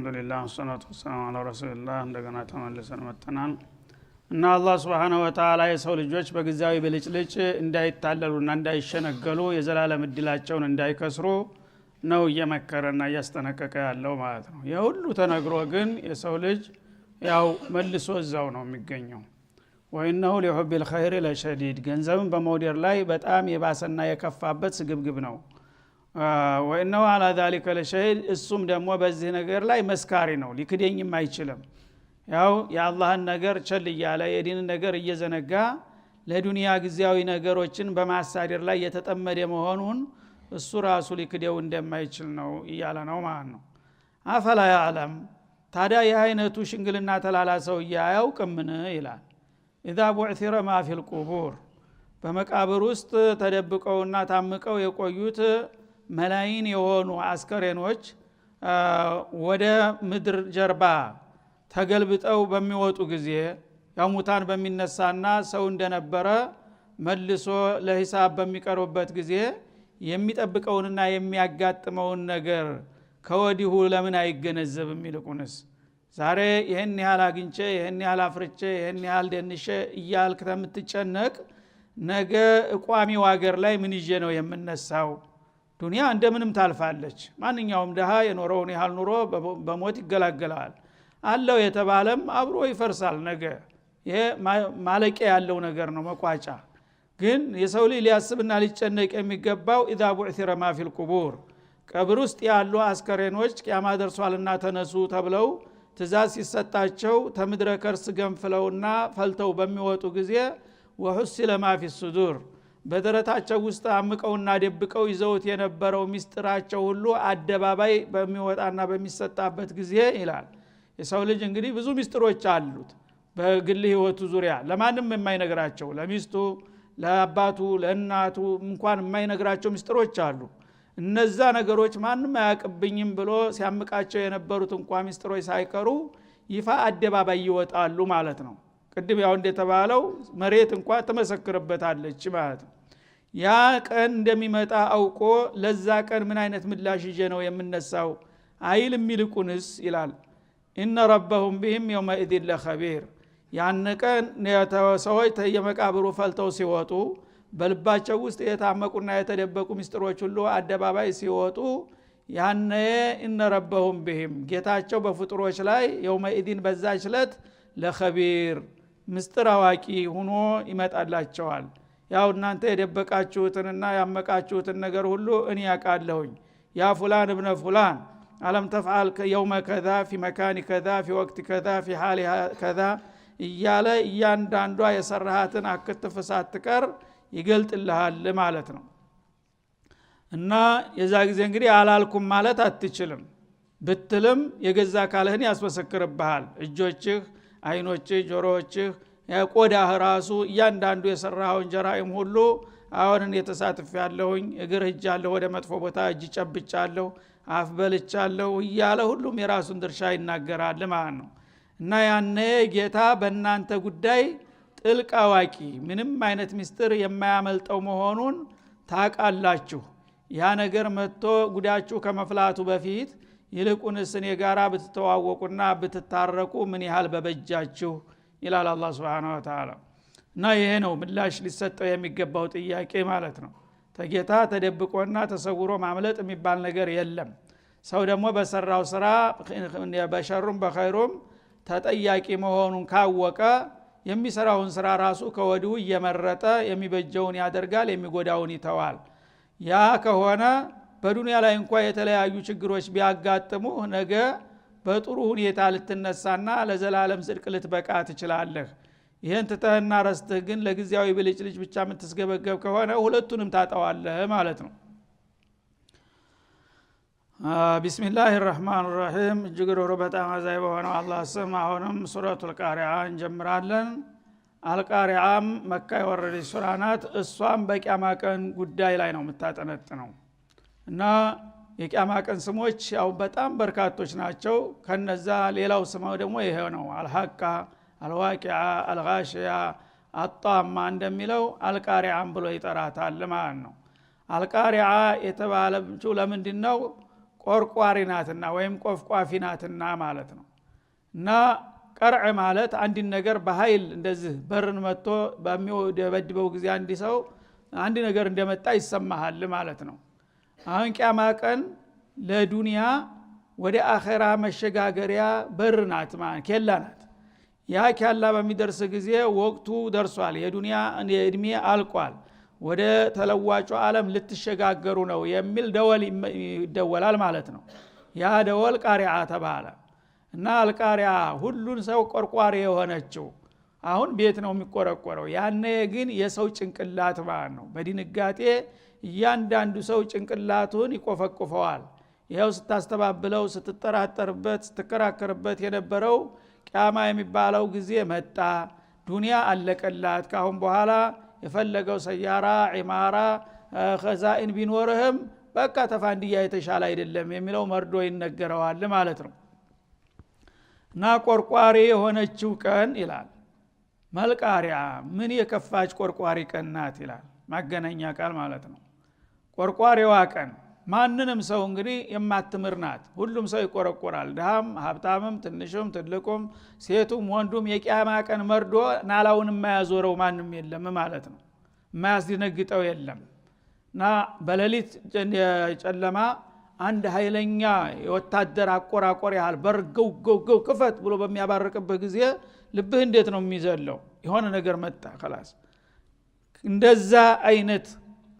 አልহামዱሊላህ ወሰላቱ ወሰላሙ ዐላ ረሱሊላህ እንደገና ተመልሰን መጥተናል እና አላህ Subhanahu Wa Ta'ala የሰው ልጆች በጊዜያዊ ብልጭልጭ እንዳይታለሉና እንዳይሸነገሉ የዘላለም እድላቸውን እንዳይከስሩ ነው እየመከረና እያስጠነቀቀ ያለው ማለት ነው። የሁሉ ተነግሮ ግን የሰው ልጅ ያው መልሶ እዛው ነው የሚገኘው። ወኢነሁ ሊሁቢል ኸይር ለሸዲድ ገንዘብን በመውደድ ላይ በጣም የባሰና የከፋበት ስግብግብ ነው። ወኢነሁ አላ ذلك ለሸሂድ እሱም ደግሞ በዚህ ነገር ላይ መስካሪ ነው፣ ሊክደኝም አይችልም። ያው የአላህን ነገር ቸል እያለ የዲንን ነገር እየዘነጋ ለዱንያ ጊዜያዊ ነገሮችን በማሳደር ላይ የተጠመደ መሆኑን እሱ ራሱ ሊክደው እንደማይችል ነው እያለ ነው ማለት ነው። አፈላ ያዕለም ታዲያ የአይነቱ ሽንግልና ተላላ ሰው ያያውቅምን ይላል። ኢዛ ቡዕሲረ ማ ፊል ቁቡር በመቃብር ውስጥ ተደብቀውና ታምቀው የቆዩት መላይን የሆኑ አስከሬኖች ወደ ምድር ጀርባ ተገልብጠው በሚወጡ ጊዜ ያው ሙታን በሚነሳና ሰው እንደነበረ መልሶ ለሂሳብ በሚቀርብበት ጊዜ የሚጠብቀውንና የሚያጋጥመውን ነገር ከወዲሁ ለምን አይገነዘብም? ይልቁንስ ዛሬ ይሄን ያህል አግኝቼ ይሄን ያህል አፍርቼ ይሄን ያህል ደንሼ እያልክ ተምትጨነቅ ነገ እቋሚው ሀገር ላይ ምን ይዤ ነው የምነሳው? ዱንያ እንደምንም ታልፋለች። ማንኛውም ደሃ የኖረውን ያህል ኑሮ በሞት ይገላገላል። አለው የተባለም አብሮ ይፈርሳል። ነገ ይሄ ማለቂያ ያለው ነገር ነው፣ መቋጫ። ግን የሰው ልጅ ሊያስብና ሊጨነቅ የሚገባው ኢዛ ቡዕሲረ ማ ፊል ቁቡር ቀብር ውስጥ ያሉ አስከሬኖች ቂያማ ደርሷልና ተነሱ ተብለው ትእዛዝ ሲሰጣቸው ተምድረ ከርስ ገንፍለውና ፈልተው በሚወጡ ጊዜ ወሁሲለ ማ ፊ ሱዱር በደረታቸው ውስጥ አምቀውና ደብቀው ይዘውት የነበረው ሚስጥራቸው ሁሉ አደባባይ በሚወጣና በሚሰጣበት ጊዜ ይላል። የሰው ልጅ እንግዲህ ብዙ ሚስጥሮች አሉት በግል ህይወቱ ዙሪያ ለማንም የማይነግራቸው፣ ለሚስቱ፣ ለአባቱ፣ ለእናቱ እንኳን የማይነግራቸው ሚስጥሮች አሉ። እነዛ ነገሮች ማንም አያቅብኝም ብሎ ሲያምቃቸው የነበሩት እንኳን ሚስጥሮች ሳይቀሩ ይፋ አደባባይ ይወጣሉ ማለት ነው። ቅድም ያው እንደተባለው መሬት እንኳን ተመሰክርበታለች ማለት ነው። ያ ቀን እንደሚመጣ አውቆ ለዛ ቀን ምን አይነት ምላሽ ይዤ ነው የምነሳው አይልም። ይልቁንስ ይላል ኢነ ረበሁም ቢሂም የውመኢዝ ለኸቢር ያን ቀን ሰዎች የመቃብሩ ፈልተው ሲወጡ በልባቸው ውስጥ የታመቁና የተደበቁ ሚስጥሮች ሁሉ አደባባይ ሲወጡ ያነ ኢነ ረበሁም ቢሂም ጌታቸው በፍጡሮች ላይ የውመኢዝን በዛች ዕለት ለኸቢር ምስጥር አዋቂ ሆኖ ይመጣላቸዋል። ያው እናንተ የደበቃችሁትንና ያመቃችሁትን ነገር ሁሉ እኔ ያውቃለሁኝ። ያ ፉላን እብነ ፉላን አለም ተፍዓል የውመ ከዛ ፊ መካኒ ከዛ ፊ ወቅት ከዛ ፊ ሓሊ ከዛ እያለ እያንዳንዷ የሰራሃትን አክትፍ ሳትቀር ይገልጥልሃል ማለት ነው። እና የዛ ጊዜ እንግዲህ አላልኩም ማለት አትችልም። ብትልም የገዛ አካልህን ያስመሰክርብሃል። እጆችህ፣ አይኖችህ፣ ጆሮዎችህ፣ ቆዳህ ራሱ እያንዳንዱ የሰራኸውን ጀራኢም ሁሉ አሁን እኔ ተሳትፌያለሁኝ፣ እግር ሄጃለሁ፣ ወደ መጥፎ ቦታ እጅ ጨብጫለሁ፣ አፍ በልቻለሁ እያለ ሁሉም የራሱን ድርሻ ይናገራል ማለት ነው። እና ያኔ ጌታ በእናንተ ጉዳይ ጥልቅ አዋቂ ምንም አይነት ምስጢር የማያመልጠው መሆኑን ታውቃላችሁ። ያ ነገር መጥቶ ጉዳችሁ ከመፍላቱ በፊት ይልቁንስ እኔ ጋራ ብትተዋወቁና ብትታረቁ ምን ያህል በበጃችሁ ይላል አላህ Subhanahu Wa Ta'ala። እና ይሄ ነው ምላሽ ሊሰጠው የሚገባው ጥያቄ ማለት ነው። ተጌታ ተደብቆና ተሰውሮ ማምለጥ የሚባል ነገር የለም። ሰው ደግሞ በሰራው ስራ በሸሩም በኸይሩም ተጠያቂ መሆኑን ካወቀ የሚሰራውን ስራ ራሱ ከወዲሁ እየመረጠ የሚበጀውን ያደርጋል፣ የሚጎዳውን ይተዋል። ያ ከሆነ በዱንያ ላይ እንኳን የተለያዩ ችግሮች ቢያጋጥሙ ነገ በጥሩ ሁኔታ ልትነሳና ለዘላለም ጽድቅ ልትበቃ ትችላለህ። ይሄን ትተህና ረስተህ ግን ለጊዜያዊ ብልጭልጭ ብቻ የምትስገበገብ ከሆነ ሁለቱንም ታጣዋለህ ማለት ነው። ቢስሚላሂ ረህማን ረሂም እጅግ ሩሩ በጣም አዛኝ በሆነው አላህ ስም አሁንም ሱረቱል ቃሪዓ እንጀምራለን። አልቃሪዓም መካ የወረደች ሱራ ናት። እሷም በቂያማ ቀን ጉዳይ ላይ ነው የምታጠነጥነው። እና የቂያማ ቀን ስሞች ያው በጣም በርካቶች ናቸው። ከነዛ ሌላው ስሙ ደግሞ ይሄ ነው። አልሐቃ፣ አልዋቂዓ፣ አልጋሺያ፣ አጣማ እንደሚለው አልቃሪዓም ብሎ ይጠራታል ማለት ነው። አልቃሪዓ የተባለችው ለምንድነው? ቆርቋሪ ናትና ወይም ቆፍቋፊ ናትና ማለት ነው። እና ቀርዕ ማለት አንድ ነገር በኃይል እንደዚህ በርን መጥቶ በሚደበድበው ጊዜ አንድ ሰው አንድ ነገር እንደመጣ ይሰማሃል ማለት ነው። አሁን ቂያማ ቀን ለዱንያ ወደ አኺራ መሸጋገሪያ በር ናት ማለት ኬላ ናት። ያ ኬላ በሚደርስ ጊዜ ወቅቱ ደርሷል፣ የዱንያ እድሜ አልቋል፣ ወደ ተለዋጩ ዓለም ልትሸጋገሩ ነው የሚል ደወል ይደወላል ማለት ነው። ያ ደወል ቃሪዓ ተባለ እና አልቃሪዓ ሁሉን ሰው ቆርቋሪ የሆነችው አሁን ቤት ነው የሚቆረቆረው። ያኔ ግን የሰው ጭንቅላት ማለት ነው። በድንጋጤ እያንዳንዱ ሰው ጭንቅላቱን ይቆፈቁፈዋል። ይሄው ስታስተባብለው ስትጠራጠርበት ስትከራከርበት የነበረው ቂያማ የሚባለው ጊዜ መጣ፣ ዱንያ አለቀላት፣ ካሁን በኋላ የፈለገው ሰያራ ዒማራ ኸዛኢን ቢኖርህም በቃ ተፋንዲያ የተሻለ አይደለም የሚለው መርዶ ይነገረዋል ማለት ነው። እና ቆርቋሪ የሆነችው ቀን ይላል መልቃሪያ ምን የከፋች ቆርቋሪ ቀን ናት ይላል። ማገናኛ ቃል ማለት ነው። ቆርቋሪዋ ቀን ማንንም ሰው እንግዲህ የማትምር ናት። ሁሉም ሰው ይቆረቆራል፣ ድሃም ሀብታምም ትንሹም ትልቁም ሴቱም ወንዱም። የቂያማ ቀን መርዶ ናላውን የማያዞረው ማንም የለም ማለት ነው፣ የማያስደነግጠው የለም። እና በሌሊት ጨለማ አንድ ኃይለኛ የወታደር አቆራቆር ያህል በር ገው ገው ገው ክፈት ብሎ በሚያባርቅበት ጊዜ ልብህ እንዴት ነው የሚዘለው? የሆነ ነገር መጣ خلاص። እንደዛ አይነት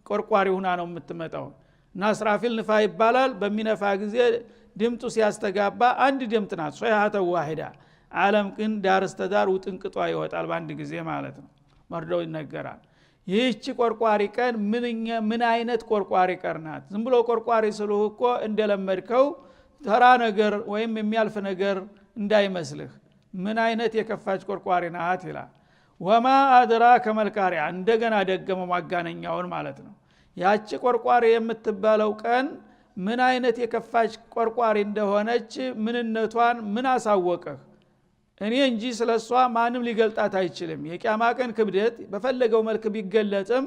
ቆርቋሪ ሁና ነው የምትመጣው። እና እስራፊል ንፋ ይባላል። በሚነፋ ጊዜ ድምጡ ሲያስተጋባ አንድ ድምጥ ናት፣ ሶያተ ዋሂዳ። ዓለም ግን ዳር እስተ ዳር ውጥንቅጧ ይወጣል በአንድ ጊዜ ማለት ነው። መርዶው ይነገራል። ይህች ቆርቋሪ ቀን ምን አይነት ቆርቋሪ ቀን ናት? ዝም ብሎ ቆርቋሪ ስሉህ እኮ እንደለመድከው ተራ ነገር ወይም የሚያልፍ ነገር እንዳይመስልህ። ምን አይነት የከፋች ቆርቋሪ ናት ይላል። ወማ አድራከ መልቃሪዓ። እንደገና ደገመ ማጋነኛውን ማለት ነው። ያቺ ቆርቋሪ የምትባለው ቀን ምን አይነት የከፋች ቆርቋሪ እንደሆነች ምንነቷን ምን አሳወቀህ? እኔ እንጂ ስለሷ ማንም ሊገልጣት አይችልም። የቂያማ ቀን ክብደት በፈለገው መልክ ቢገለጽም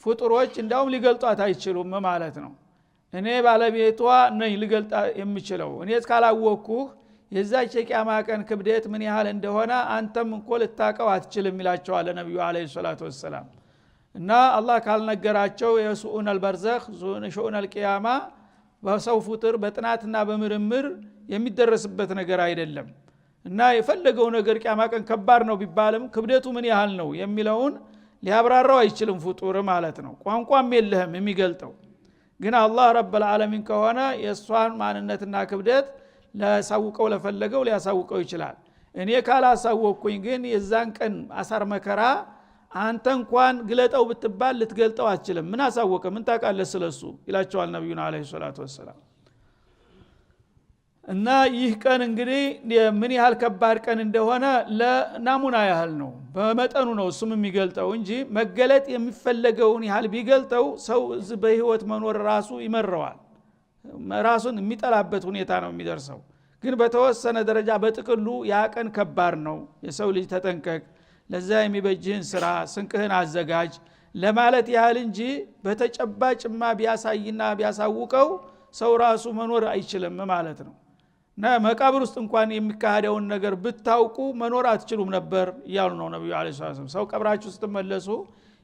ፍጡሮች እንዳውም ሊገልጧት አይችሉም ማለት ነው። እኔ ባለቤቷ ነኝ ሊገልጣ የምችለው። እኔ እስካላወቅኩህ የዛች የቂያማ ቀን ክብደት ምን ያህል እንደሆነ አንተም እንኳ ልታቀው አትችልም ይላቸዋል ነብዩ አለይሂ ሰላቱ ወሰለም። እና አላህ ካልነገራቸው የሱኡነል በርዘኽ ሱኡነል ቂያማ በሰው ፍጡር በጥናትና በምርምር የሚደረስበት ነገር አይደለም። እና የፈለገው ነገር ቂያማ ቀን ከባድ ነው ቢባልም ክብደቱ ምን ያህል ነው የሚለውን ሊያብራራው አይችልም ፍጡር ማለት ነው። ቋንቋም የለህም የሚገልጠው። ግን አላህ ረብል ዓለሚን ከሆነ የሷን ማንነትና ክብደት ሊያሳውቀው ለፈለገው ሊያሳውቀው ይችላል። እኔ ካላሳወቅኩኝ ግን የዛን ቀን አሳር መከራ አንተ እንኳን ግለጠው ብትባል ልትገልጠው አትችልም። ምን አሳወቀ? ምን ታውቃለህ ስለሱ ይላቸዋል ነብዩና አለይሂ ሰላቱ ወሰለም። እና ይህ ቀን እንግዲህ ምን ያህል ከባድ ቀን እንደሆነ ለናሙና ያህል ነው፣ በመጠኑ ነው እሱም የሚገልጠው እንጂ መገለጥ የሚፈለገውን ያህል ቢገልጠው ሰው በህይወት መኖር ራሱ ይመረዋል፣ ራሱን የሚጠላበት ሁኔታ ነው የሚደርሰው። ግን በተወሰነ ደረጃ በጥቅሉ ያ ቀን ከባድ ነው፣ የሰው ልጅ ተጠንቀቅ፣ ለዛ የሚበጅህን ስራ ስንቅህን አዘጋጅ ለማለት ያህል እንጂ በተጨባጭማ ቢያሳይና ቢያሳውቀው ሰው ራሱ መኖር አይችልም ማለት ነው። እና መቃብር ውስጥ እንኳን የሚካሄደውን ነገር ብታውቁ መኖር አትችሉም ነበር እያሉ ነው ነብዩ አለይሂ ሰላም። ሰው ቀብራችሁ ስትመለሱ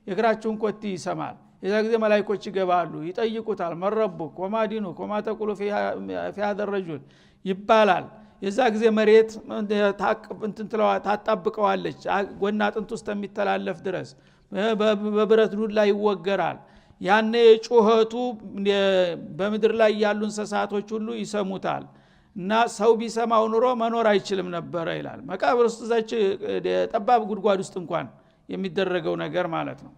የእግራችሁን ኮቲ ይሰማል። የዛ ጊዜ መላእክቶች ይገባሉ፣ ይጠይቁታል። መረቡክ ወማ ዲኑክ ወማ ተቁሉ ፊ هذا الرجل ይባላል። የዛ ጊዜ መሬት ታጣብቀዋለች፣ ጎና አጥንት ውስጥ የሚተላለፍ ድረስ በብረት ዱላ ይወገራል። ያኔ ጩኸቱ በምድር ላይ ያሉ እንስሳቶች ሁሉ ይሰሙታል። እና ሰው ቢሰማው ኑሮ መኖር አይችልም ነበር ይላል። መቃብር ውስጥ እዛች ጠባብ ጉድጓድ ውስጥ እንኳን የሚደረገው ነገር ማለት ነው።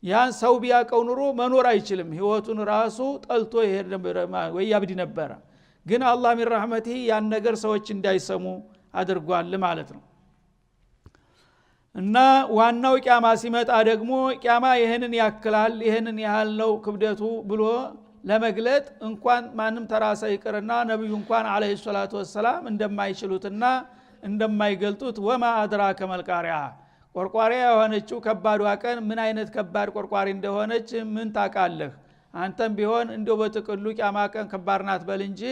ያን ሰው ቢያቀው ኑሮ መኖር አይችልም፣ ህይወቱን ራሱ ጠልቶ ይሄድ ነበር ወይ ያብዲ ነበር። ግን አላህ ሚን ረህመቲሂ ያን ነገር ሰዎች እንዳይሰሙ አድርጓል ማለት ነው። እና ዋናው ቂያማ ሲመጣ ደግሞ ቂያማ ይሄንን ያክላል ይሄንን ያህል ነው ክብደቱ ብሎ ለመግለጥ እንኳን ማንም ተራሳ ይቀርና ነብዩ እንኳን አለይሂ ሰላቱ ወሰለም እንደማይችሉትና እንደማይገልጡት ወማ አድራከ መልቃሪዓ ቆርቋሪ የሆነችው ከባዷ ቀን ምን አይነት ከባድ ቆርቋሪ እንደሆነች ምን ታውቃለህ? አንተም ቢሆን እንደው በጥቅሉ ቂያማ ቀን ከባድ ናት በል እንጂ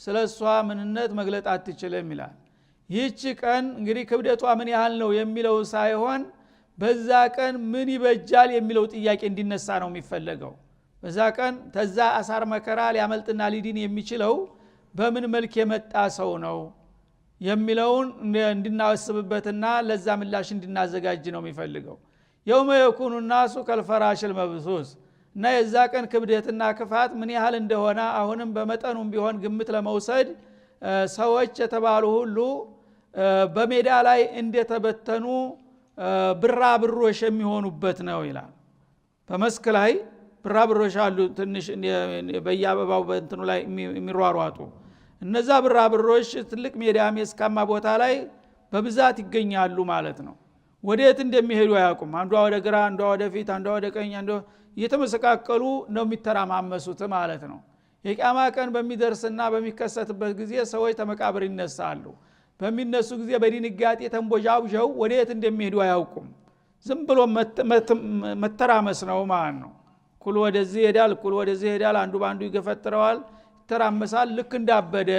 ስለሷ ምንነት መግለጥ አትችልም ይላል። ይህች ቀን እንግዲህ ክብደቷ ምን ያህል ነው የሚለው ሳይሆን በዛ ቀን ምን ይበጃል የሚለው ጥያቄ እንዲነሳ ነው የሚፈለገው። በዛ ቀን ተዛ አሳር መከራ ሊያመልጥና ሊድን የሚችለው በምን መልክ የመጣ ሰው ነው የሚለውን እንድናስብበትና ለዛ ምላሽ እንድናዘጋጅ ነው የሚፈልገው። የውመ የኩኑ الناس كالفراش المبثوث እና የዛ ቀን ክብደትና ክፋት ምን ያህል እንደሆነ አሁንም በመጠኑም ቢሆን ግምት ለመውሰድ ሰዎች የተባሉ ሁሉ በሜዳ ላይ እንደተበተኑ ብራብሮሽ የሚሆኑበት ነው ይላል። በመስክ ላይ ብራብሮሽ አሉ ትንሽ በያበባው በእንትኑ ላይ የሚሯሯጡ እነዛ ብራብሮሽ ትልቅ ሜዳ መስካማ ቦታ ላይ በብዛት ይገኛሉ ማለት ነው። ወዴት እንደሚሄዱ አያውቁም። አንዷ ወደ ግራ፣ አንዷ ወደ ፊት፣ አንዷ ወደ ቀኝ፣ አንዷ እየተመሰቃቀሉ ነው የሚተራማመሱት ማለት ነው። የቂያማ ቀን በሚደርስና በሚከሰትበት ጊዜ ሰዎች ተመቃብር ይነሳሉ። በሚነሱ ጊዜ በድንጋጤ ተንቦጃውጀው ወዴት እንደሚሄዱ አያውቁም። ዝም ብሎ መተራመስ ነው ማለት ነው። ኩል ወደዚህ ይሄዳል፣ ኩል ወደዚህ ይሄዳል፣ አንዱ ባንዱ ይገፈትረዋል፣ ይተራመሳል፣ ልክ እንዳበደ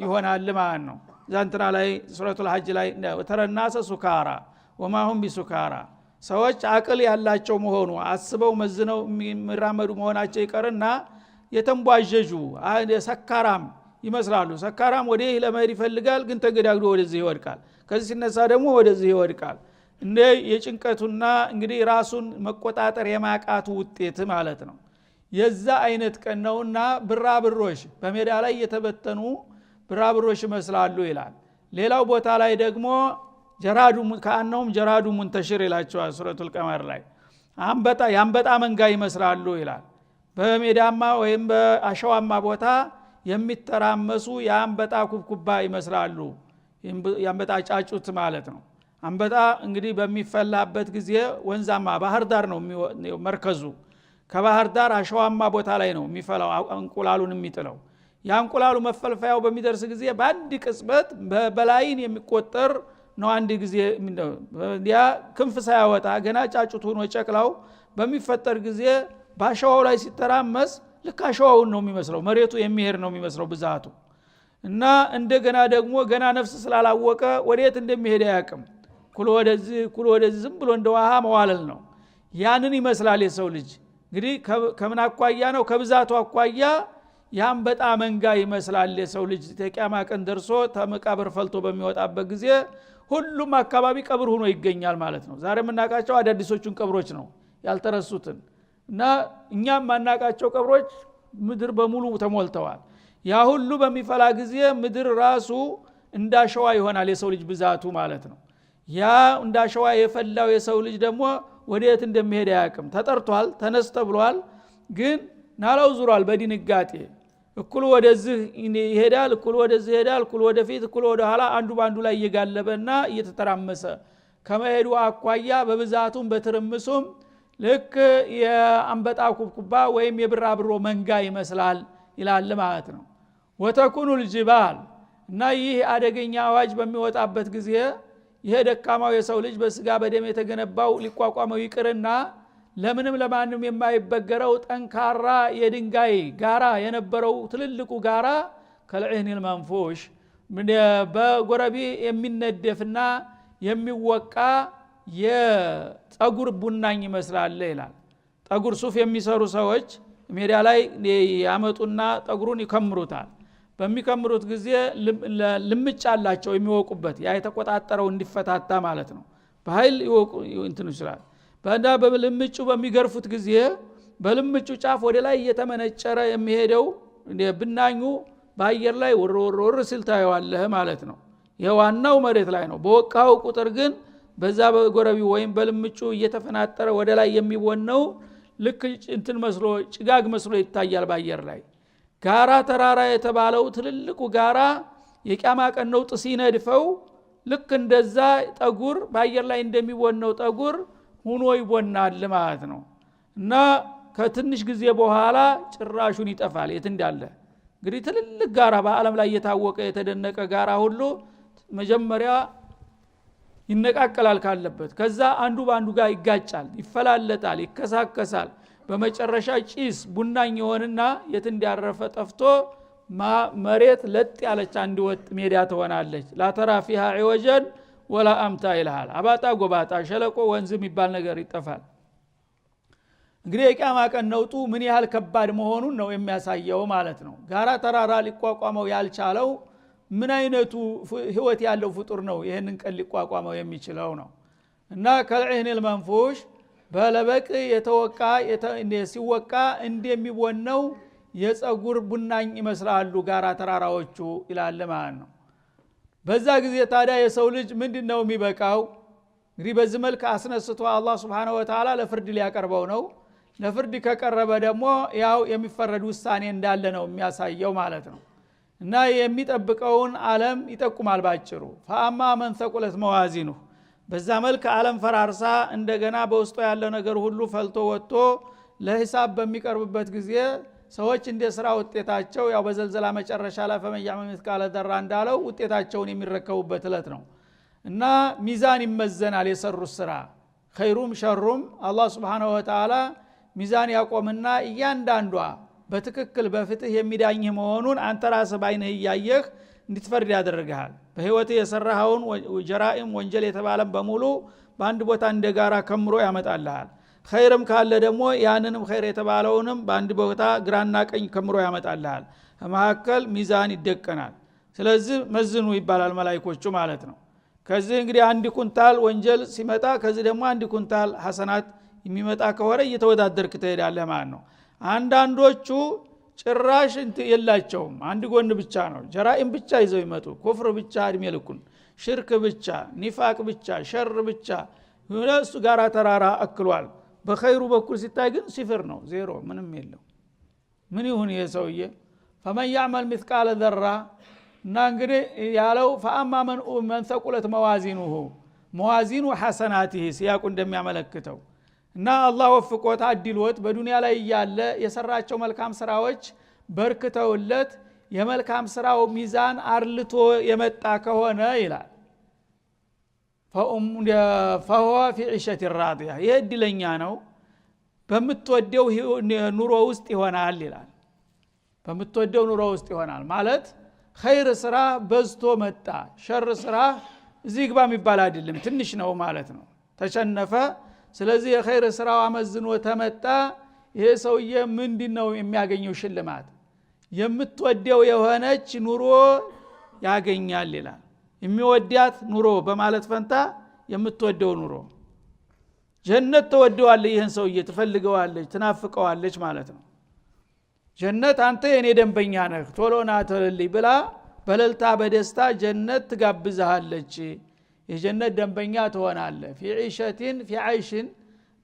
ይሆናል ማለት ነው። ዛንትና ላይ ሱረቱል ሐጅ ላይ ተረናሰ ሱካራ ወማሁም ቢሱካራ ሰዎች አቅል ያላቸው መሆኑ አስበው መዝነው የሚራመዱ መሆናቸው ይቀርና የተንቧጀጁ ሰካራም ይመስላሉ። ሰካራም ወዲህ ለመሄድ ይፈልጋል፣ ግን ተገዳግዶ ወደዚህ ይወድቃል። ከዚህ ሲነሳ ደግሞ ወደዚህ ይወድቃል። እንደ የጭንቀቱና እንግዲህ ራሱን መቆጣጠር የማቃቱ ውጤት ማለት ነው። የዛ አይነት ቀን ነውና ብራብሮሽ በሜዳ ላይ የተበተኑ ብራብሮሽ ይመስላሉ ይላል። ሌላው ቦታ ላይ ደግሞ ጀራዱ ከአንነውም ጀራዱ ሙንተሽር ይላቸዋል ሱረቱል ቀመር ላይ ያንበጣ መንጋ ይመስላሉ ይላል። በሜዳማ ወይም በአሸዋማ ቦታ የሚተራመሱ ያንበጣ ኩብኩባ ይመስላሉ። ያንበጣ ጫጩት ማለት ነው። አንበጣ እንግዲህ በሚፈላበት ጊዜ ወንዛማ ባህር ዳር ነው መርከዙ። ከባህር ዳር አሸዋማ ቦታ ላይ ነው የሚፈላው እንቁላሉን የሚጥለው። ያ እንቁላሉ መፈልፈያው በሚደርስ ጊዜ በአንድ ቅጽበት በላይን የሚቆጠር ነው። አንድ ጊዜ ያ ክንፍ ሳያወጣ ገና ጫጩት ሆኖ ጨቅላው በሚፈጠር ጊዜ ባሸዋው ላይ ሲተራመስ ልክ አሸዋውን ነው የሚመስለው፣ መሬቱ የሚሄድ ነው የሚመስለው ብዛቱ። እና እንደገና ደግሞ ገና ነፍስ ስላላወቀ ወዴት እንደሚሄድ አያውቅም። ኩል ወደዚህ ዝም ብሎ እንደ ውሃ መዋለል ነው። ያንን ይመስላል የሰው ልጅ። እንግዲህ ከምን አኳያ ነው? ከብዛቱ አኳያ ያንበጣ መንጋ ይመስላል የሰው ልጅ። ተቂያማ ቀን ደርሶ ተመቃብር ፈልቶ በሚወጣበት ጊዜ ሁሉም አካባቢ ቀብር ሆኖ ይገኛል ማለት ነው። ዛሬ የምናውቃቸው አዳዲሶቹን ቀብሮች ነው ያልተረሱትን። እና እኛም ማናውቃቸው ቀብሮች ምድር በሙሉ ተሞልተዋል። ያ ሁሉ በሚፈላ ጊዜ ምድር ራሱ እንዳሸዋ ይሆናል የሰው ልጅ ብዛቱ ማለት ነው። ያ እንዳሸዋ የፈላው የሰው ልጅ ደግሞ ወዴት እንደሚሄድ አያውቅም። ተጠርቷል፣ ተነስ ተብሏል፣ ግን ናላው ዙሯል በድንጋጤ። እኩል ወደዚህ ይሄዳል፣ እኩል ወደዚህ ይሄዳል፣ እኩል ወደፊት፣ እኩል ወደ ኋላ፣ አንዱ ባንዱ ላይ እየጋለበና እየተተራመሰ ከመሄዱ አኳያ በብዛቱም በትርምሱም ልክ የአንበጣ ኩብኩባ ወይም የብራብሮ መንጋ ይመስላል ይላል ማለት ነው። ወተኩኑ الجبال እና ይህ አደገኛ አዋጅ በሚወጣበት ጊዜ ይሄ ደካማው የሰው ልጅ በስጋ በደም የተገነባው ሊቋቋመው ይቅርና ለምንም ለማንም የማይበገረው ጠንካራ የድንጋይ ጋራ የነበረው ትልልቁ ጋራ ከልዕህን المنفوش በጎረቢ የሚነደፍና የሚወቃ የፀጉር ቡናኝ ይመስላል ይላል። ፀጉር ሱፍ የሚሰሩ ሰዎች ሜዳ ላይ ያመጡና ፀጉሩን ይከምሩታል። በሚከምሩት ጊዜ ልምጭ አላቸው የሚወቁበት፣ ያ የተቆጣጠረው እንዲፈታታ ማለት ነው። በኃይል ይወቁ እንትን ይችላል። በእንዳ በልምጩ በሚገርፉት ጊዜ በልምጩ ጫፍ ወደ ላይ እየተመነጨረ የሚሄደው ብናኙ በአየር ላይ ወር ሲል ታየዋለህ ማለት ነው። የዋናው መሬት ላይ ነው። በወቃው ቁጥር ግን በዛ በጎረቢው ወይም በልምጩ እየተፈናጠረ ወደ ላይ የሚወነው ልክ እንትን መስሎ ጭጋግ መስሎ ይታያል በአየር ላይ። ጋራ ተራራ የተባለው ትልልቁ ጋራ የቂያማ ቀን ነው ሲነድፈው ልክ እንደዛ ጠጉር በአየር ላይ እንደሚወነው ጠጉር ሆኖ ይወናል ማለት ነው። እና ከትንሽ ጊዜ በኋላ ጭራሹን ይጠፋል የት እንዳለ። እንግዲህ ትልልቅ ጋራ በአለም ላይ የታወቀ የተደነቀ ጋራ ሁሉ መጀመሪያ ይነቃቀላል ካለበት፣ ከዛ አንዱ ባንዱ ጋር ይጋጫል፣ ይፈላለጣል፣ ይከሳከሳል። በመጨረሻ ጭስ ቡናኝ ይሆንና የት እንዲያረፈ ጠፍቶ መሬት ለጥ ያለች አንድ ወጥ ሜዳ ትሆናለች ላተራ فيها عوجا ولا امتا ይልሃል አባጣ ጎባጣ ሸለቆ ወንዝ የሚባል ነገር ይጠፋል እንግዲህ የቂያማ ቀን ነውጡ ምን ያህል ከባድ መሆኑን ነው የሚያሳየው ማለት ነው ጋራ ተራራ ሊቋቋመው ያልቻለው ምን አይነቱ ህይወት ያለው ፍጡር ነው ይሄንን ቀን ሊቋቋመው የሚችለው ነው እና ከልዕህን መንፉሽ በለበቅ የተወቃ ሲወቃ እንደሚወነው የፀጉር ቡናኝ ይመስላሉ ጋራ ተራራዎቹ ይላል ማለት ነው በዛ ጊዜ ታዲያ የሰው ልጅ ምንድነው የሚበቃው እንግዲህ በዚህ መልኩ አስነስቶ አላህ Subhanahu Wa Ta'ala ለፍርድ ሊያቀርበው ነው ለፍርድ ከቀረበ ደግሞ ያው የሚፈረድ ውሳኔ እንዳለ ነው የሚያሳየው ማለት ነው እና የሚጠብቀውን ዓለም ይጠቁማል ባጭሩ ፈአማ መን ثقلت موازينه በዛ መልኩ ዓለም ፈራርሳ እንደገና በውስጡ ያለው ነገር ሁሉ ፈልቶ ወጥቶ ለሂሳብ በሚቀርብበት ጊዜ ሰዎች እንደ ስራ ውጤታቸው ያው በዘልዘላ መጨረሻ ላይ ፈመያም ምትቃለ ደራ እንዳለው ውጤታቸውን የሚረከቡበት እለት ነው እና ሚዛን ይመዘናል የሰሩት ስራ ኸይሩም ሸሩም አላህ Subhanahu Wa Ta'ala ሚዛን ያቆምና እያንዳንዷ በትክክል በፍትህ የሚዳኝ መሆኑን አንተ ራስህ ባይነህ ያየህ እንድትፈርድ ያደርጋል በህይወት የሰራኸውን ጀራኢም ወንጀል የተባለም በሙሉ በአንድ ቦታ እንደጋራ ከምሮ ያመጣልሃል ኸይርም ካለ ደግሞ ያንንም ኸይር የተባለውንም በአንድ ቦታ ግራና ቀኝ ከምሮ ያመጣልሃል መሐከል ሚዛን ይደቀናል ስለዚህ መዝኑ ይባላል መላእክቶቹ ማለት ነው ከዚህ እንግዲህ አንድ ኩንታል ወንጀል ሲመጣ ከዚህ ደግሞ አንድ ኩንታል ሐሰናት የሚመጣ ከሆነ እየተወዳደርክ ትሄዳለህ ማለት ነው አንዳንዶቹ ጭራሽ የላቸውም አንድ ጎን ብቻ ነው ጀራኢም ብቻ ይዘው ይመጡ ኩፍር ብቻ እድሜ ልኩን ሽርክ ብቻ ኒፋቅ ብቻ ሸር ብቻ ሁለሱ ጋራ ተራራ አክሏል በኸይሩ በኩል ሲታይ ግን ሲፍር ነው ዜሮ ምንም የለው ምን ይሁን የሰውዬ فمن يعمل مثقال ذره እና እንግዲህ ያለው فاما من ثقلت موازينه موازين حسناته ሲያቁ እንደሚያመለክተው እና አላህ ወፍቆት አድልዎት በዱንያ ላይ ያለ የሰራቸው መልካም ስራዎች በርክተውለት የመልካም ስራው ሚዛን አርልቶ የመጣ ከሆነ ይላል فهو في عيشة راضية ይድለኛ ነው በመትወደው ኑሮ ውስጥ ይሆናል ይላል በመትወደው ኑሮ ውስጥ ይሆናል ማለት ኸይር ስራ በዝቶ መጣ ሸር ስራ እዚህ ግባ የሚባል አይደለም ትንሽ ነው ማለት ነው ተሸነፈ ስለዚህ የኸይር ስራው አመዝኖ ተመጣ ይሄ ሰውዬ ምንድነው የሚያገኘው ሽልማት የምትወደው የሆነች ኑሮ ያገኛል ይላል የሚወዳት ኑሮ በማለት ፈንታ የምትወደው ኑሮ ጀነት ተወደዋለህ ይሄን ሰውዬ ትፈልገዋለች ትናፍቀዋለች ማለት ነው ጀነት አንተ የኔ ደንበኛ ነህ ቶሎና ተልልይ ብላ በለልታ በደስታ ጀነት ትጋብዝሃለች የጀነት ደንበኛ ትሆናለህ في عيشة في عيش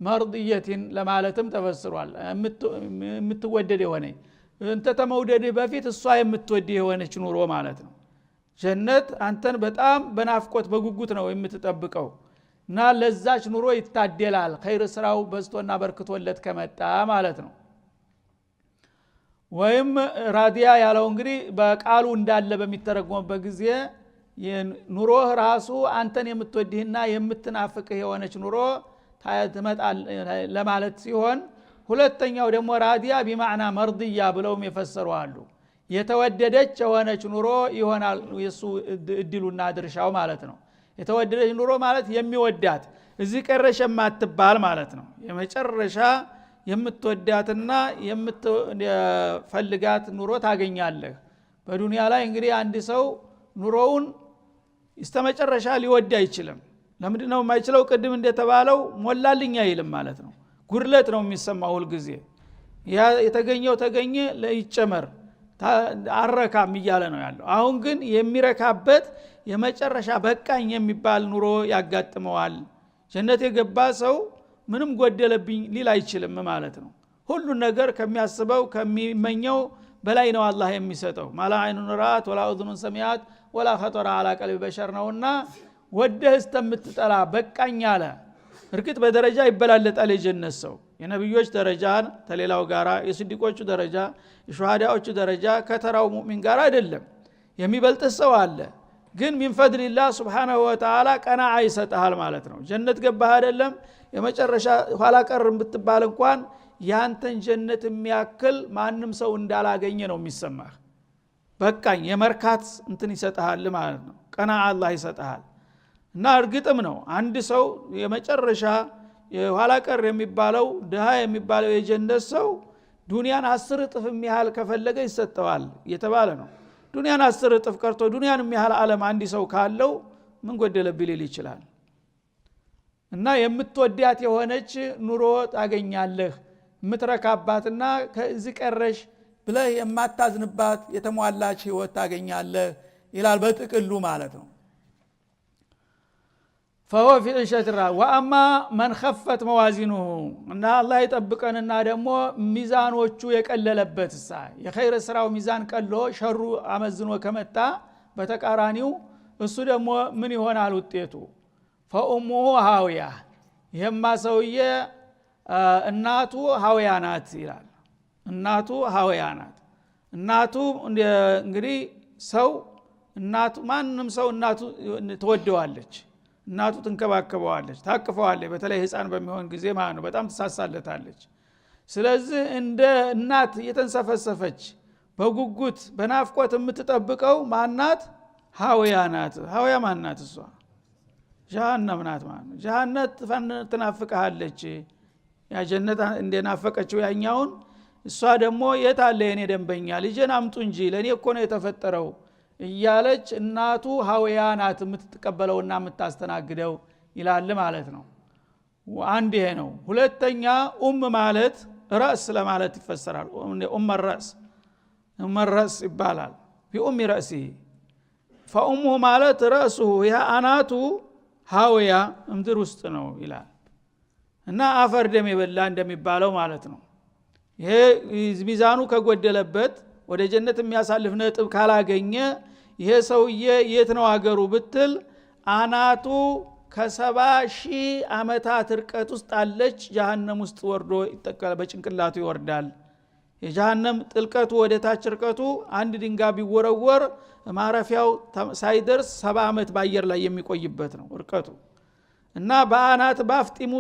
مرضية ለማለትም ተፈስሯል የምትወደድ የሆነ እንተ ተመውደድ በፊት እሷ የምትወድ የሆነች ኑሮ ማለት ነው ጀነት አንተን በጣም በናፍቆት በጉጉት ነው የምትጠብቀው እና ለዛች ኑሮ ይታደላል ኸይር ስራው በዝቶና በርክቶለት ከመጣ ማለት ነው ወይም ራዲያ ያለው እንግዲህ በቃሉ እንዳለ በሚተረጎምበት ጊዜ ኑሮ ራሱ አንተን የምትወድህና የምትናፍቅህ የሆነች ኑሮ ታይተመጣል ለማለት ሲሆን ሁለተኛው ደግሞ ራዲያ በማዕና መርድያ ብለውም የፈሰሩ አሉ የተወደደች የሆነች ኑሮ ይሆናል የሱ እድሉና ድርሻው ማለት ነው የተወደደች ኑሮ ማለት የሚወዳት እዚህ ቀረሽ የማትባል ማለት ነው የመጨረሻ የምትወዳትና የምትፈልጋት ኑሮ ታገኛለህ በዱንያ ላይ እንግዲህ አንድ ሰው ኑሮውን እስተመጨረሻ ሊወድ አይችልም ለምንድነው የማይችለው ቅድም እንደተባለው ሞላልኛ አይልም ማለት ነው ጉርለት ነው የሚሰማው ሁሉ ጊዜ ያ የተገኘው ተገኘ ለይጨመር አረካም ይያለ ነው ያለው አሁን ግን የሚረካበት የመጨረሻ በቃኝ የሚባል ኑሮ ያጋጥመዋል ጀነት የገባ ሰው ምንም ጎደለብኝ ሊል አይችልም ማለት ነው ሁሉ ነገር ከሚያስበው ከሚመኘው በላይ ነው አላህ የሚሰጠው ማላ አይኑን ራአት ወላ እذن ሰሚዓት ወላ خطر على قلب بشر ነውና ወደህ እስተምትጠላ በቃኝ አለ እርግጥ በደረጃ ይበላለጣል የጀነት ሰው የነብዮች ደረጃ ተሌላው ጋራ የስዲቆቹ ደረጃ የሹሃዳዎቹ ደረጃ ከተራው ሙእሚን ጋር አይደለም የሚበልጥ ሰው አለ ግን من فضل الله سبحانه وتعالى ቀናዓ ይሰጣል ማለት ነው ጀነት ገባህ አይደለም የመጨረሻ ኋላ ቀርም ብትባል እንኳን ያንተን ጀነት የሚያክል ማንም ሰው እንዳላገኘ ነው የሚሰማህ በቃኝ የመርካት እንትን ይሰጣል ማለት ነው ቀና አላህ ይሰጣል እና እርግጥም ነው አንድ ሰው የመጨረሻ የኋላ ቀር የሚባለው ድሃ የሚባለው የጀነት ሰው ዱንያን 10 እጥፍ የሚያህል ከፈለገ ይሰጠዋል የተባለ ነው ዱንያን 10 እጥፍ ቀርቶ ዱንያን የሚያህል ዓለም አንድ ሰው ካለው ምን ጎደለብኝ ሊል ይችላል እና የምትወዳት የሆነች ኑሮ ታገኛለህ የምትረካባትና ከዚህ ቀረሽ ብለህ የማታዝንባት የተሟላች ህይወት ታገኛለህ ይላል በጥቅሉ ማለት ነው فهو في عيشة راضية وأما من خفت موازينه እና አላህ ይጠብቀንና ደግሞ ሚዛኖቹ የቀለለበትሳ የኸይር ስራው ሚዛን ቀሎ ሸሩ አመዝኖ ከመጣ በተቃራኒው እሱ ደግሞ ምን ይሆናል ውጤቱ فأمه هاوية ይሄማ ሰውዬ እናቱ ሃውያ ናት ይላል እናቱ ሃውያ ናት እናቱ እንግዲህ ሰው እናቱ ማንንም ሰው እናቱ ተወደዋለች እናቱ ትንከባከበዋለች ታቅፈዋለች በተለይ ህፃን በሚሆን ጊዜ ማለት ነው በጣም ተሳሳለታለች ስለዚህ እንደ እናት የተንሰፈሰፈች በጉጉት በናፍቆት የምትጠብቀው ማናት ሃውያ ናት ሃውያ ማናት እሷ ጀሃነም ናት ማለት ነው ጀሃነት ትናፍቃለች ያ ጀነት እንደናፈቀችው ያኛውን እሷ ደግሞ የት አለ የኔ ደንበኛ ልጄን አምጡ እንጂ ለኔ እኮ ነው የተፈጠረው እያለች እናቱ ሃውያ ናት የምትቀበለውና የምታስተናግደው ይላል ማለት ነው አንድ ይሄ ነው ሁለተኛ ማለት ራስ ለማለት ይፈሰራል ራስ ይባላል ቢኡም رأسه فأمه ማለት رأسه ያ አናቱ ሃውያ ምድር ውስጥ ነው ይላል እና አፈር ደም የበላ እንደሚባለው ማለት ነው ይሄ ሚዛኑ ከጎደለበት ወደ ጀነት የሚያሳልፍ ነጥብ ካላገኘ ይሄ ሰውዬ የት ነው አገሩ ብትል አናቱ ከ70,000 ዓመታት ርቀት ውስጥ አለች ጀሃነም ውስጥ ወርዶ ይተከለ በጭንቅላቱ ይወርዳል የጀሃነም ጥልቀቱ ወደ ታች ርቀቱ አንድ ድንጋይ ቢወረወር ማረፊያው ሳይደርስ 70 ዓመት በአየር ላይ የሚቆይበት ነው ርቀቱ እና በአናት ባፍጢሙ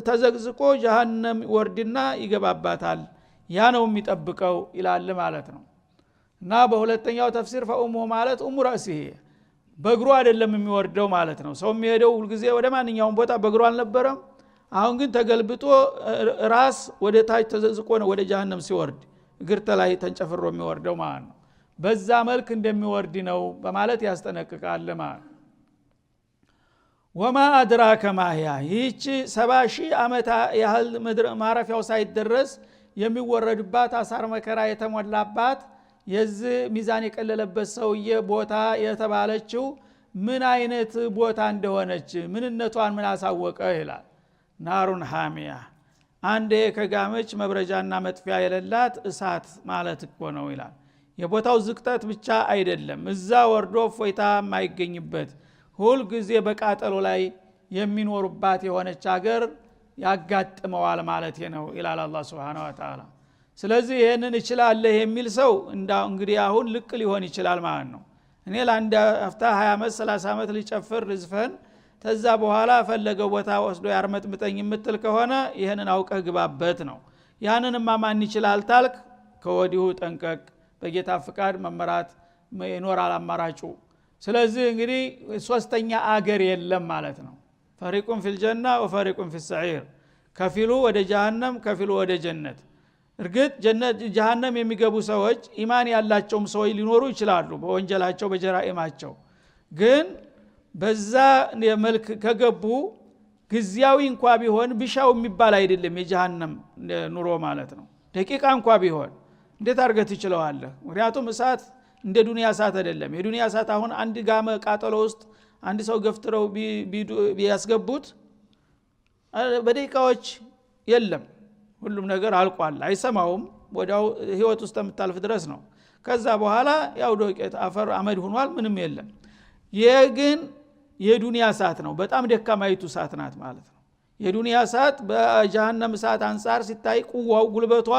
ተዘግዝቆ ጀሃነም ወርድና ይገባባታል ያ ነው የሚጠብቀው ይላል ማለት ነው እና በሁለተኛው ተፍሲር ፈኡሙ ማለት ረእሲህ በእግሩ አይደለም የሚወርደው ማለት ነው ሰው የሚሄደው ሁሉ ጊዜ ወደ ማንኛውም ቦታ በእግሩ አልነበረም አሁን ግን ተገልብጦ ራስ ወደ ታች ተዘዝቆ ነው ወደ ጀሃነም ሲወርድ እግር ተላይ ተንጨፍሮ የሚወርደው ማለት ነው በዛ መልክ እንደሚወርድ ነው በማለት ያስጠነቅቃል ማለት ወማ አድራከ ማህያ ይህች 70,000 ዓመት ያህል ምድር ማረፊያው ሳይደረስ የሚወረድባት አሳር መከራ የተሞላባት የዚህ ሚዛን የቀለለበት ሰውዬ ቦታ የተባለችው ምን አይነት ቦታ እንደሆነች ምንነቷን ምን አሳወቀ ይላል ናሩን ሃሚያ አንዴ ከጋመች መብረጃና መጥፊያ የሌላት እሳት ማለት እኮ ነው ይላል የቦታው ዝቅጠት ብቻ አይደለም እዛ ወርዶ ፎይታ የማይገኝበት ሁል ጊዜ በቃጠሎ ላይ የሚኖሩባት የሆነች ሀገር ያጋጥመዋል ማለት ነው ይላል አላህ Subhanahu Wa Ta'ala ስለዚህ ይሄንን ይችላል የሚል ሰው እንግዲህ አሁን ልቅ ሊሆን ይችላል ማለት ነው እኔ ለአንድ አፍታ 20 ዓመት 30 ዓመት ሊጨፍር ርዝፈን ተዛ በኋላ ፈለገው ቦታ ወስዶ ያርመጥምጠኝ የምትል ከሆነ ይሄንን አውቀህ ግባበት ነው ያንንማ ማን ይችላል ታልክ ከወዲሁ ጠንቀቅ በጌታ ፍቃድ መመራት ይኖራል አማራጩ ስለዚህ እንግዲህ ሶስተኛ አገር የለም ማለት ነው ፈሪቁን ፊል ጀና ወፈሪቁን ፊል ሰዒር ከፊሉ ወደ ጀሃነም ከፊሉ ወደ ጀነት እርግጥ ጀነት ጀሃነም የሚገቡ ሰዎች ኢማን ያላቸውም ሰዎች ሊኖሩ ይችላሉ በወንጀላቸው በጀራኢማቸው ግን በዛ መልክ ከገቡ ግዚያዊ እንኳን ቢሆን ቢሻው የሚባል አይደለም የጀሃነም ኑሮ ማለት ነው ደቂቃ እንኳን ቢሆን እንዴት አርገት ይችላል ምክንያቱም እሳት እንደ ዱንያ እሳት አይደለም የዱንያ እሳት አሁን አንድ ጋመ ቃጠሎ ውስጥ አንድ ሰው ገፍትረው ቢያስገቡት በደቂቃዎች የለም ሁሉም ነገር አልቋል አይሰማውም ወዳው ህይወት ውስጥ ተምታልፍ ድረስ ነው ከዛ በኋላ ያው ዶቄት አፈር አመድ ሆኗል ምንም የለም የግን የዱንያ እሳት ነው በጣም ደካማይቱ እሳት ናት ማለት ነው የዱንያ እሳት በጀሃነም እሳት አንፃር ሲታይ ቁዋው ጉልበቷ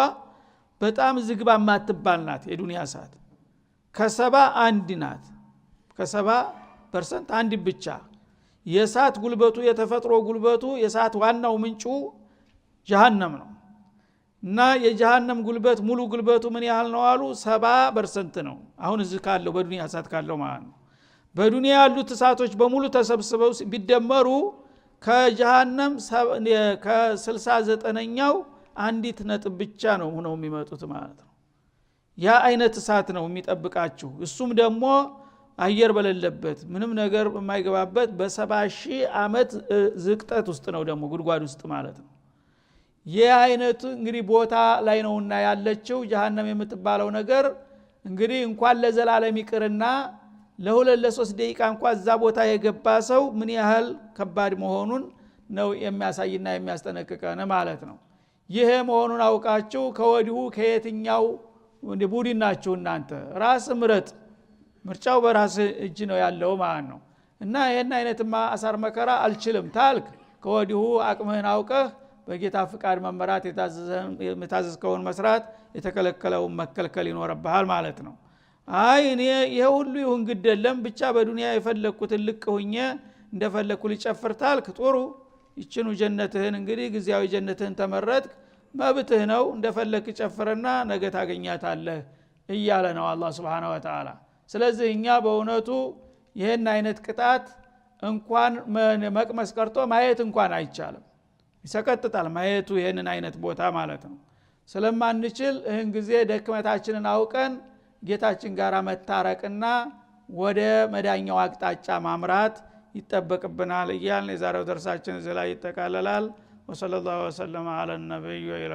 በጣም ዝግባ ማትባል ናት የዱንያ እሳት ከ70 አንድ ናት ከ70% አንድ ብቻ የእሳት ጉልበቱ የተፈጥሮ ጉልበቱ የእሳት ዋናው ምንጩ ጀሃነም ነው እና የጀሃነም ጉልበት ሙሉ ጉልበቱ ምን ያህል ነው አሉ 70% ነው አሁን እዚህ ካለው በዱንያ እሳት ካለው ማለት ነው በዱንያ ያሉት እሳቶች በሙሉ ተሰብስበው ቢደመሩ ከጀሃነም ከ69ኛው አንዲት ነጥብ ብቻ ነው ሆነው የሚመጡት ማለት ነው ያ አይነት እሳት ነው የሚጠብቃችሁ እሱም ደግሞ አየር በሌለበት ምንም ነገር የማይገባበት በ70,000 ዓመት ዝቅጠት ውስጥ ነው ደግሞ ጉድጓድ ውስጥ ማለት ነው ይህ አይነቱ እንግዲህ ቦታ ላይ ነውና ያለችው ጀሃነም የምትባለው ነገር እንግዲህ እንኳን ለዘላለም ይቅርና ለ2-3 ደቂቃ እንኳን እዛ ቦታ የገባ ሰው ምን ያህል ከባድ መሆኑን ነው የሚያሳይና የሚያስጠነቅቀን ማለት ነው ይሄ መሆኑን አውቃችሁ ከወዲሁ ከየትኛው ቡድን ናችሁ እናንተ ራስ ምረጥ ምርጫው በራስ እጅ ነው ያለው ማለት ነው እና ይሄን አይነትማ አሳር መከራ አልችልም ታልክ ከወዲሁ አቅምህን አውቀህ በጌታ ፍቃድ መመራት የታዘዝከውን መስራት የተከለከለውን መከልከል ይኖርብሃል ማለት ነው አይ እኔ ይሄ ሁሉ ይሁን ግደለም ብቻ በዱንያ የፈለኩትን ልቅ ሆኜ እንደፈለኩ ልጨፍር ታልክ ጥሩ ይችኑ ጀነትህን እንግዲህ ግዚያዊ ጀነትህን ተመረጥክ መብትህ ነው እንደፈለክ ጨፍርና ነገ ታገኛታለህ እያለ ነው አላህ Subhanahu Wa Ta'ala ስለዚህ እኛ በእውነቱ ይሄን አይነት ቅጣት እንኳን መቅመስ ቀርቶ ማየት እንኳን አይቻልም ይሰቀጥጣል ማየቱ ይሄንን አይነት ቦታ ማለት ነው ስለማንችል ይሄን ጊዜ ደክመታችንን አውቀን ጌታችን ጋር መታረቅና ወደ መዳኛው አቅጣጫ ማምራት ይተበቅብናል እያልን የዛሬው ደርሳችን እዚህ ላይ ይጠቃለላል ወሰለላሁ ዐለ ነብዩ ወኢላ